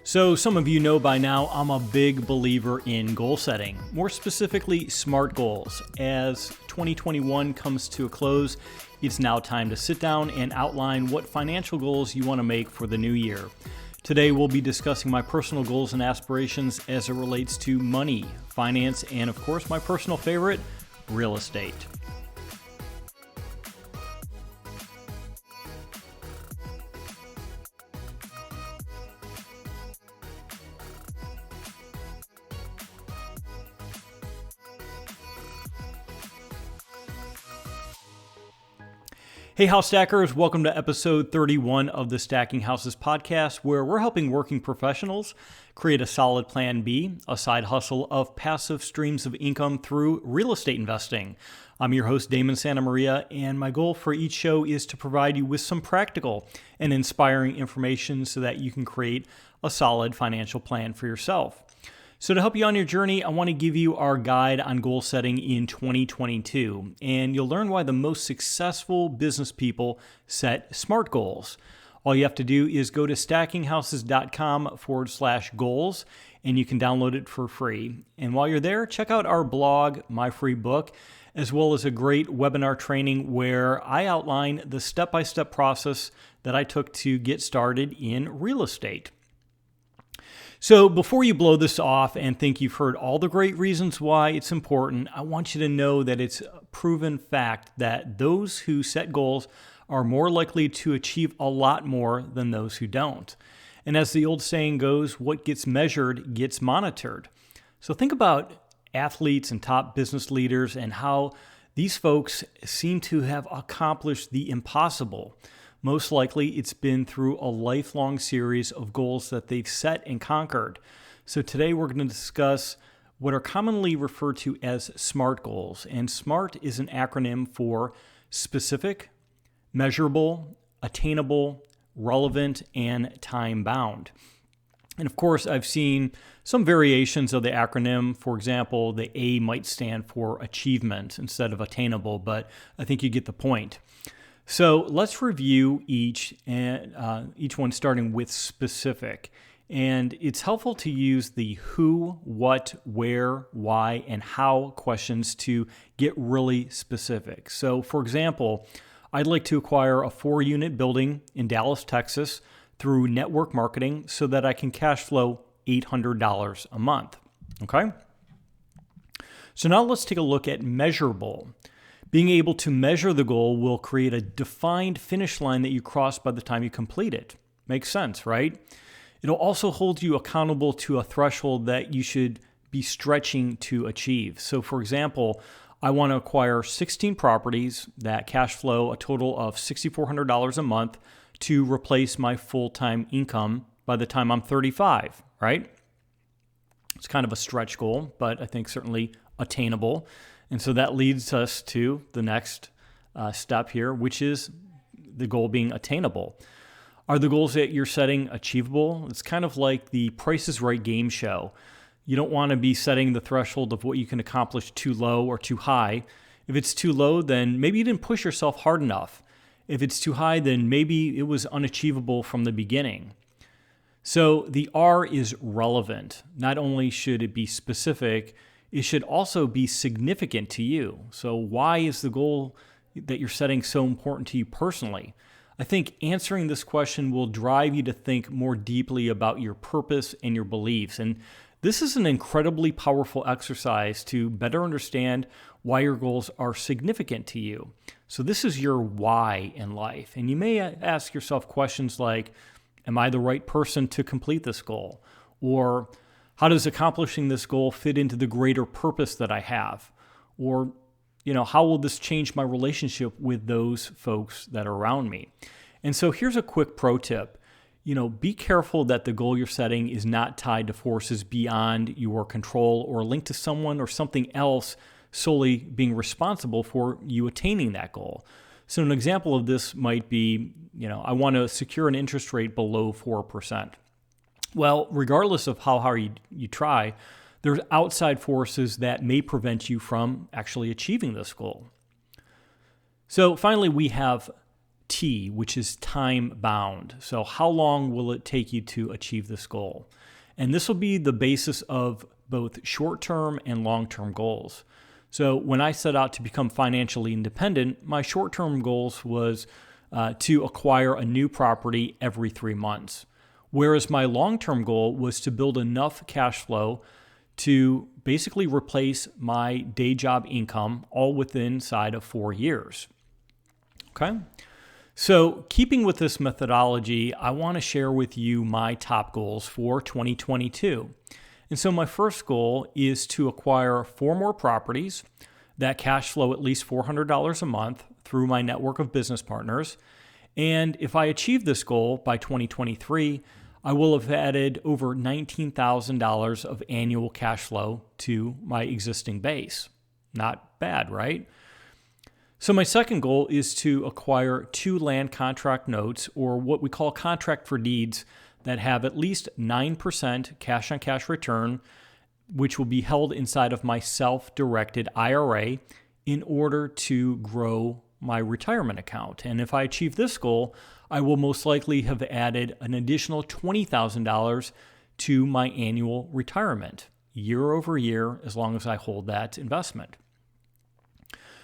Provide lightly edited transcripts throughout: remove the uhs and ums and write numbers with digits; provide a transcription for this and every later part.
So some of you know by now I'm a big believer in goal setting, more specifically SMART goals. As 2021 comes to a close, it's now time to sit down and outline what financial goals you want to make for the new year. Today we'll be discussing my personal goals and aspirations as it relates to money, finance, and of course my personal favorite, real estate. Hey House Stackers, welcome to episode 31 of the Stacking Houses podcast, where we're helping working professionals create a solid plan B, a side hustle of passive streams of income through real estate investing. I'm your host, Damon Santamaria, and my goal for each show is to provide you with some practical and inspiring information so that you can create a solid financial plan for yourself. So to help you on your journey, I want to give you our guide on goal setting in 2022, and you'll learn why the most successful business people set SMART goals. All you have to do is go to stackinghouses.com/goals, and you can download it for free. And while you're there, check out our blog, my free book, as well as a great webinar training where I outline the step-by-step process that I took to get started in real estate. So before you blow this off and think you've heard all the great reasons why it's important, I want you to know that it's a proven fact that those who set goals are more likely to achieve a lot more than those who don't. And as the old saying goes, what gets measured gets monitored. So think about athletes and top business leaders and how these folks seem to have accomplished the impossible. Most likely, it's been through a lifelong series of goals that they've set and conquered. So today we're going to discuss what are commonly referred to as SMART goals. And SMART is an acronym for specific, measurable, attainable, relevant, and time-bound. And of course, I've seen some variations of the acronym. For example, the A might stand for achievement instead of attainable, but I think you get the point. So let's review each one starting with specific. And it's helpful to use the who, what, where, why, and how questions to get really specific. So for example, I'd like to acquire a 4-unit building in Dallas, Texas through network marketing so that I can cash flow $800 a month. Okay? So now let's take a look at measurable. Being able to measure the goal will create a defined finish line that you cross by the time you complete it. Makes sense, right? It'll also hold you accountable to a threshold that you should be stretching to achieve. So for example, I want to acquire 16 properties that cash flow a total of $6,400 a month to replace my full-time income by the time I'm 35, right? It's kind of a stretch goal, but I think certainly attainable. And so that leads us to the next step here, which is the goal being attainable. Are the goals that you're setting achievable? It's kind of like the Price is Right game show. You don't want to be setting the threshold of what you can accomplish too low or too high. If it's too low, then maybe you didn't push yourself hard enough. If it's too high, then maybe it was unachievable from the beginning. So the R is relevant. Not only should it be specific, it should also be significant to you. So why is the goal that you're setting so important to you personally? I think answering this question will drive you to think more deeply about your purpose and your beliefs. And this is an incredibly powerful exercise to better understand why your goals are significant to you. So this is your why in life. And you may ask yourself questions like, am I the right person to complete this goal? Or how does accomplishing this goal fit into the greater purpose that I have? Or, how will this change my relationship with those folks that are around me? And so here's a quick pro tip. Be careful that the goal you're setting is not tied to forces beyond your control or linked to someone or something else solely being responsible for you attaining that goal. So an example of this might be, I want to secure an interest rate below 4%. Well, regardless of how hard you try, there's outside forces that may prevent you from actually achieving this goal. So finally, we have T, which is time bound. So how long will it take you to achieve this goal? And this will be the basis of both short-term and long-term goals. So when I set out to become financially independent, my short-term goals was to acquire a new property every 3 months. Whereas my long-term goal was to build enough cash flow to basically replace my day job income all within inside of 4 years. Okay? So keeping with this methodology, I want to share with you my top goals for 2022. And so my first goal is to acquire 4 more properties that cash flow at least $400 a month through my network of business partners. And if I achieve this goal by 2023, I will have added over $19,000 of annual cash flow to my existing base. Not bad, right? So my second goal is to acquire 2 land contract notes, or what we call contract for deeds, that have at least 9% cash-on-cash return, which will be held inside of my self-directed IRA in order to grow my retirement account. And if I achieve this goal, I will most likely have added an additional $20,000 to my annual retirement year over year, as long as I hold that investment.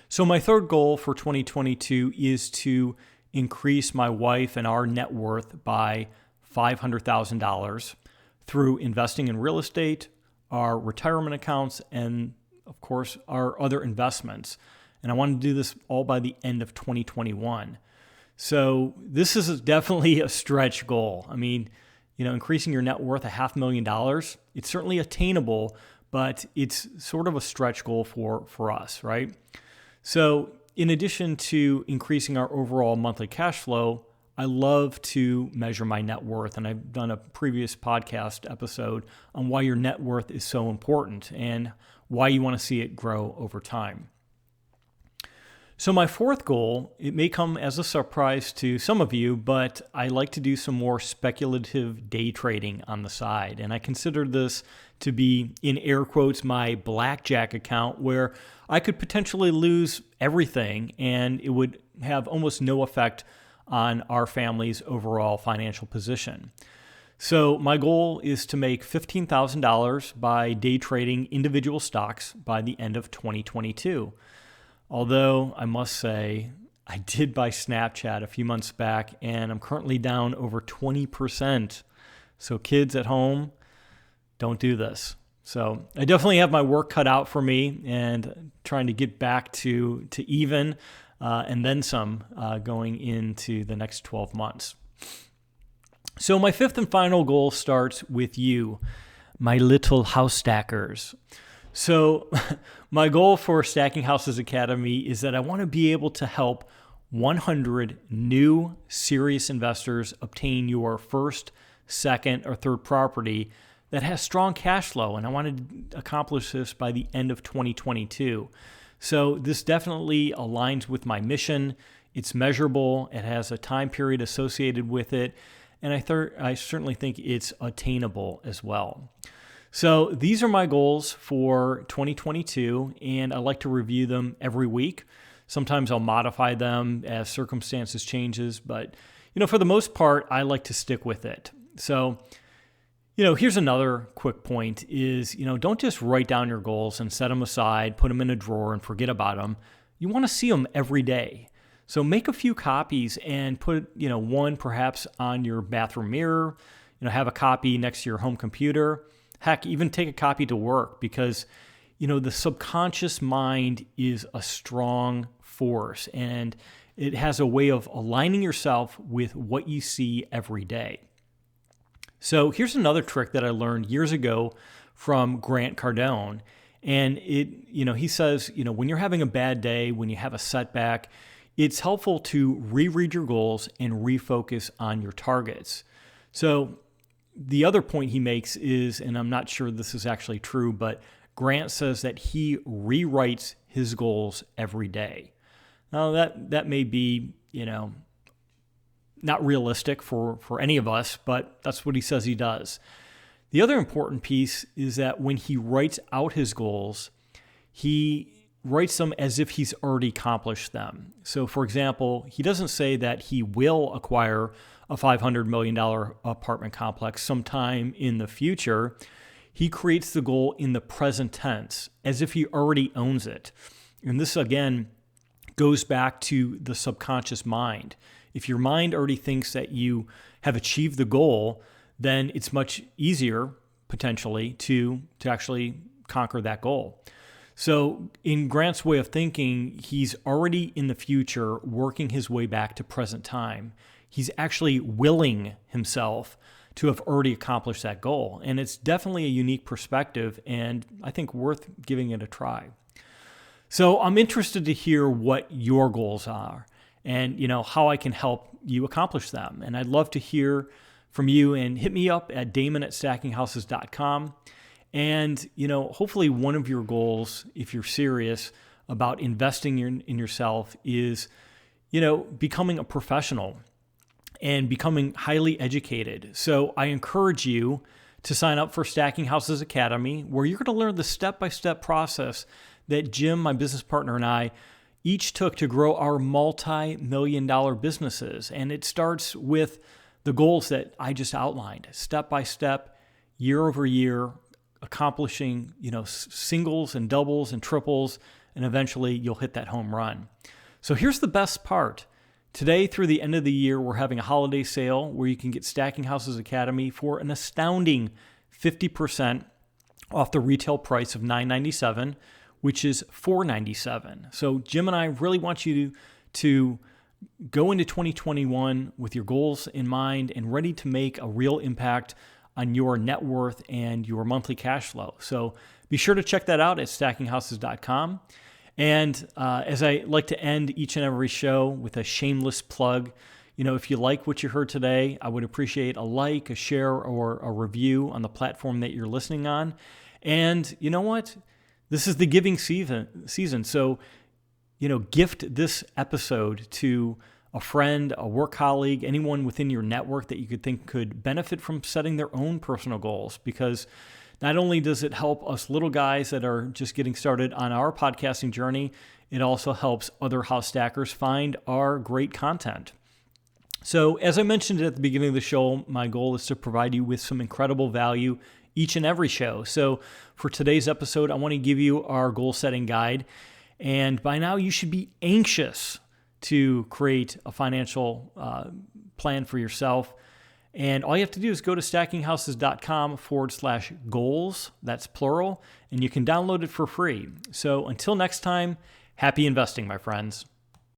So my third goal for 2022 is to increase my wife and our net worth by $500,000 through investing in real estate, our retirement accounts, and of course, our other investments. And I want to do this all by the end of 2021. So this is definitely a stretch goal. I mean, increasing your net worth $500,000, it's certainly attainable, but it's sort of a stretch goal for us, right? So in addition to increasing our overall monthly cash flow, I love to measure my net worth, and I've done a previous podcast episode on why your net worth is so important and why you want to see it grow over time. So my fourth goal, it may come as a surprise to some of you, but I like to do some more speculative day trading on the side. And I consider this to be, in air quotes, my blackjack account, where I could potentially lose everything and it would have almost no effect on our family's overall financial position. So my goal is to make $15,000 by day trading individual stocks by the end of 2022. Although I must say, I did buy Snapchat a few months back and I'm currently down over 20%. So kids at home, don't do this. So I definitely have my work cut out for me and trying to get back to even and then some going into the next 12 months. So my fifth and final goal starts with you, my little house stackers. So my goal for Stacking Houses Academy is that I want to be able to help 100 new serious investors obtain your first, second, or third property that has strong cash flow. And I want to accomplish this by the end of 2022. So this definitely aligns with my mission. It's measurable. It has a time period associated with it. And I certainly think it's attainable as well. So these are my goals for 2022, and I like to review them every week. Sometimes I'll modify them as circumstances changes, but for the most part, I like to stick with it. So, here's another quick point is, don't just write down your goals and set them aside, put them in a drawer and forget about them. You want to see them every day. So make a few copies and put, one perhaps on your bathroom mirror, have a copy next to your home computer. Heck, even take a copy to work because, the subconscious mind is a strong force and it has a way of aligning yourself with what you see every day. So here's another trick that I learned years ago from Grant Cardone. And he says, when you're having a bad day, when you have a setback, it's helpful to reread your goals and refocus on your targets. So the other point he makes is, and I'm not sure this is actually true, but Grant says that he rewrites his goals every day. Now that may be, not realistic for any of us, but that's what he says he does. The other important piece is that when he writes out his goals, he writes them as if he's already accomplished them. So for example, he doesn't say that he will acquire a $500 million apartment complex sometime in the future. He creates the goal in the present tense, as if he already owns it. And this, again, goes back to the subconscious mind. If your mind already thinks that you have achieved the goal, then it's much easier, potentially, to actually conquer that goal. So in Grant's way of thinking, he's already in the future working his way back to present time. He's actually willing himself to have already accomplished that goal. And it's definitely a unique perspective, and I think worth giving it a try. So I'm interested to hear what your goals are and how I can help you accomplish them. And I'd love to hear from you, and hit me up at damon@stackinghouses.com. And, hopefully one of your goals, if you're serious about investing in yourself, is, becoming a professional and becoming highly educated. So I encourage you to sign up for Stacking Houses Academy, where you're going to learn the step-by-step process that Jim, my business partner, and I each took to grow our multi-million-dollar businesses. And it starts with the goals that I just outlined, step-by-step, year over year, accomplishing, singles and doubles and triples, and eventually you'll hit that home run. So here's the best part. Today through the end of the year, we're having a holiday sale where you can get Stacking Houses Academy for an astounding 50% off the retail price of $997, which is $497. So Jim and I really want you to go into 2021 with your goals in mind and ready to make a real impact on your net worth and your monthly cash flow. So be sure to check that out at stackinghouses.com. And as I like to end each and every show with a shameless plug, if you like what you heard today, I would appreciate a like, a share, or a review on the platform that you're listening on. And you know what? This is the giving season. So, gift this episode to a friend, a work colleague, anyone within your network that you could think could benefit from setting their own personal goals. Because not only does it help us little guys that are just getting started on our podcasting journey, it also helps other house stackers find our great content. So as I mentioned at the beginning of the show, my goal is to provide you with some incredible value each and every show. So for today's episode, I want to give you our goal setting guide. And by now you should be anxious to create a financial plan for yourself. And all you have to do is go to stackinghouses.com/goals, that's plural, and you can download it for free. So until next time, happy investing, my friends.